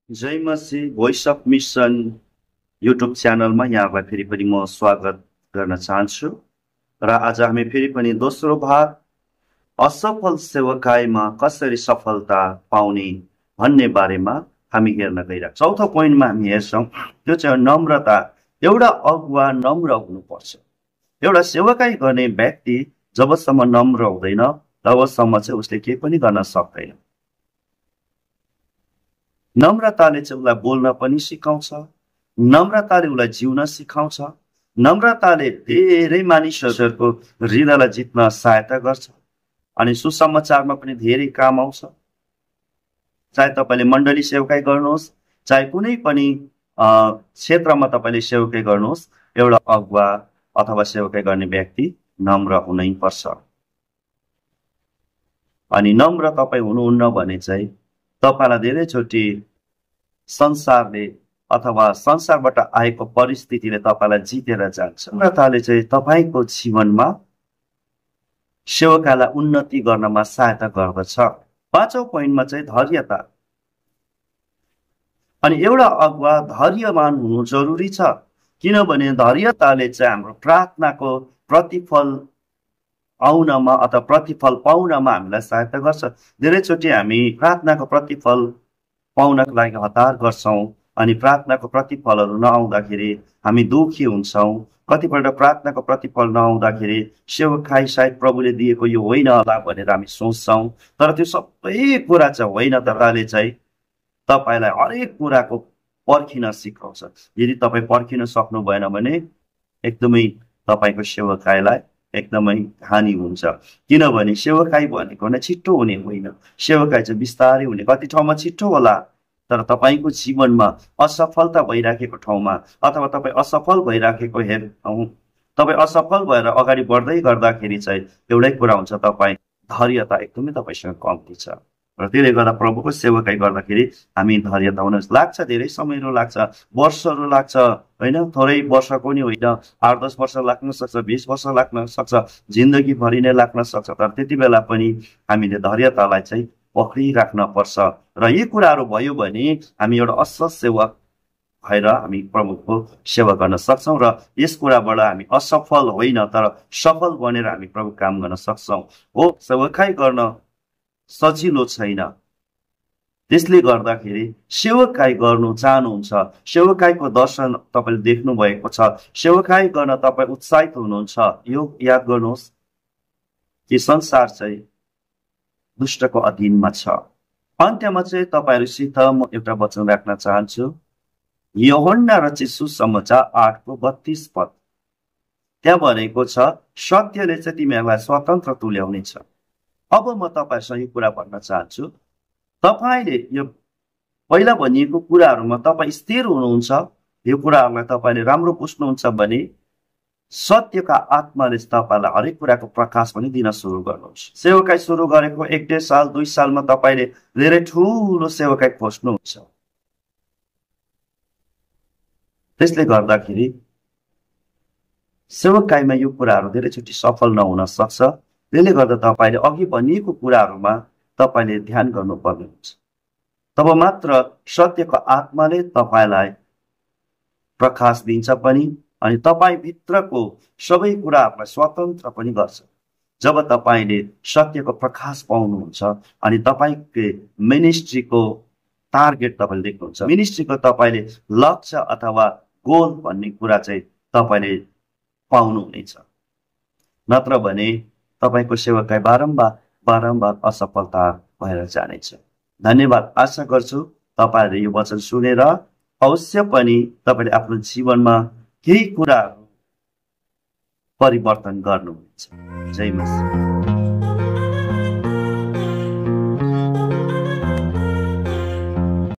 जय मसी voice of mission YouTube च्यानलमा यहाँलाई फेरि पनि म स्वागत गर्न चाहन्छु र आज हामी फेरि पनि दोस्रो भाग असफल सेवकाईमा कसरी सफलता पाउने भन्ने बारेमा हामी हेर्न गइरहेको छौँ। चौथो पोइन्टमा हामी हेर्छौँ, त्यो चाहिँ नम्रता। एउटा अगुवा नम्र हुनुपर्छ। एउटा सेवकाई गर्ने व्यक्ति जबसम्म नम्र हुँदैन तबसम्म चाहिँ उसले केही पनि गर्न सक्दैन। नम्रताले चाहिँ उसलाई बोल्न पनि सिकाउँछ, नम्रताले उसलाई जिउन सिकाउँछ, नम्रताले धेरै मानिसहरूको हृदयलाई जित्न सहायता गर्छ अनि सुसमाचारमा पनि धेरै काम आउँछ। चाहे तपाईँले मण्डली सेवकाई गर्नुहोस्, चाहे कुनै पनि क्षेत्रमा तपाईँले सेवकाई गर्नुहोस्, एउटा अगुवा अथवा सेवकाई गर्ने व्यक्ति नम्र हुनै पर्छ। अनि नम्र तपाईँ हुनुहुन्न भने चाहिँ तपाईँलाई धेरैचोटि संसारले अथवा संसारबाट आएको परिस्थितिले तपाईँलाई जितेर जान्छ। नम्रताले चाहिँ तपाईँको जीवनमा सेवकालाई उन्नति गर्नमा सहायता गर्दछ। पाँचौं पोइन्टमा चाहिँ धैर्यता। अनि एउटा अगुवा धैर्यवान हुनु जरुरी छ, किनभने धैर्यताले चाहिँ हाम्रो प्रार्थनाको प्रतिफल आउनमा अथवा प्रतिफल पाउनमा हामीलाई सहायता गर्छ। धेरैचोटि हामी प्रार्थनाको प्रतिफल पाउनको लागि हतार गर्छौँ अनि प्रार्थनाको प्रतिफलहरू नआउँदाखेरि हामी दुखी हुन्छौँ। कतिपल्ट प्रार्थनाको प्रतिफल नआउँदाखेरि सेवकाई सायद प्रभुले दिएको यो होइन होला भनेर हामी सोच्छौँ, तर त्यो सबै कुरा चाहिँ होइन। तपाईँले चाहिँ तपाईँलाई हरेक कुराको पर्खिन सिकाउँछ। यदि तपाईँ पर्खिन सक्नु भएन भने एकदमै तपाईँको सेवकाईलाई एकदमै हानि हुन्छ, किनभने सेवकाई भनेको नै छिट्टो हुने होइन। सेवकाई चाहिँ बिस्तारै हुने, कति ठाउँमा छिट्टो होला तर तपाईँको जीवनमा असफलता भइराखेको ठाउँमा अथवा तपाईँ असफल भइराखेको तपाईँ असफल भएर अगाडि बढ्दै गर्दाखेरि चाहिँ एउटै कुरा हुन्छ, तपाईँ धैर्यता एकदमै तपाईँसँग कम्ती छ। र त्यसले गर्दा प्रभुको सेवकाई गर्दाखेरि हामी धैर्यता हुन लाग्छ। धेरै समयहरू लाग्छ, वर्षहरू लाग्छ होइन, थोरै वर्षको नि होइन, 8-10 वर्ष लाग्न सक्छ, 20 वर्ष लाग्न सक्छ, जिन्दगीभरि नै लाग्न सक्छ। तर त्यति बेला पनि हामीले धैर्यतालाई चाहिँ पक्रिराख्न पर्छ। र यी कुराहरू भयो भने हामी एउटा असल सेवक भएर हामी प्रभुको सेवा गर्न सक्छौँ र यस कुराबाट हामी असफल होइन तर सफल बनेर हामी प्रभु काम गर्न सक्छौँ। हो, सेवकाई गर्न सजिलो छैन, त्यसले गर्दाखेरि सेवकाई गर्नु चाहनुहुन्छ, सेवकाईको दर्शन तपाईँले देख्नु भएको छ, सेवकाई गर्न तपाईँ उत्साहित हुनुहुन्छ, यो याद गर्नुहोस् कि संसार चाहिँ दुष्टको अधीनमा छ। अन्त्यमा चाहिँ तपाईँहरूसित म एउटा वचन राख्न चाहन्छु। यूहन्ना रचित सुसमाचार 8:32 पद, त्यहाँ भनेको छ, सत्यले चाहिँ तिमीहरूलाई स्वतन्त्र तुल्याउनेछ। अब म तपाईँहरूसँग यो कुरा भन्न चाहन्छु, तपाईँले यो पहिला भनिएको कुराहरूमा तपाईँ स्थिर हुनुहुन्छ, यो कुराहरूलाई तपाईँले राम्रो बुझ्नुहुन्छ भने सत्यका आत्माले तपाईँलाई हरेक कुराको प्रकाश पनि दिन सुरु गर्नुहुन्छ। सेवकाई सुरु गरेको 1-1.5 साल 2 सालमा तपाईँले धेरै ठुलो सेवकाई खोज्नुहुन्छ। त्यसले गर्दाखेरि सेवकाईमा यो कुराहरू धेरैचोटि सफल नहुन सक्छ। त्यसले गर्दा तपाईँले अघि भनिएको कुराहरूमा तपाईँले ध्यान गर्नुपर्ने हुन्छ। तब मात्र सत्यको आत्माले तपाईँलाई प्रकाश दिन्छ पनि अनि तपाईँ भित्रको सबै कुराहरूलाई स्वतन्त्र पनि गर्छ। जब तपाईँले सत्यको प्रकाश पाउनुहुन्छ अनि तपाईँको मिनिस्ट्रीको टार्गेट तपाईँले देख्नुहुन्छ, मिनिस्ट्रीको तपाईँले लक्ष्य अथवा गोल भन्ने कुरा चाहिँ तपाईँले पाउनुहुनेछ। नत्र भने तपाईँको सेवकाई बारम्बार असफलता भएर जानेछ। धन्यवाद। आशा गर्छु तपाईँहरूले यो वचन सुनेर अवश्य पनि तपाईँले आफ्नो जीवनमा केही कुराहरू परिवर्तन गर्नुहुन्छ। जय मसीह।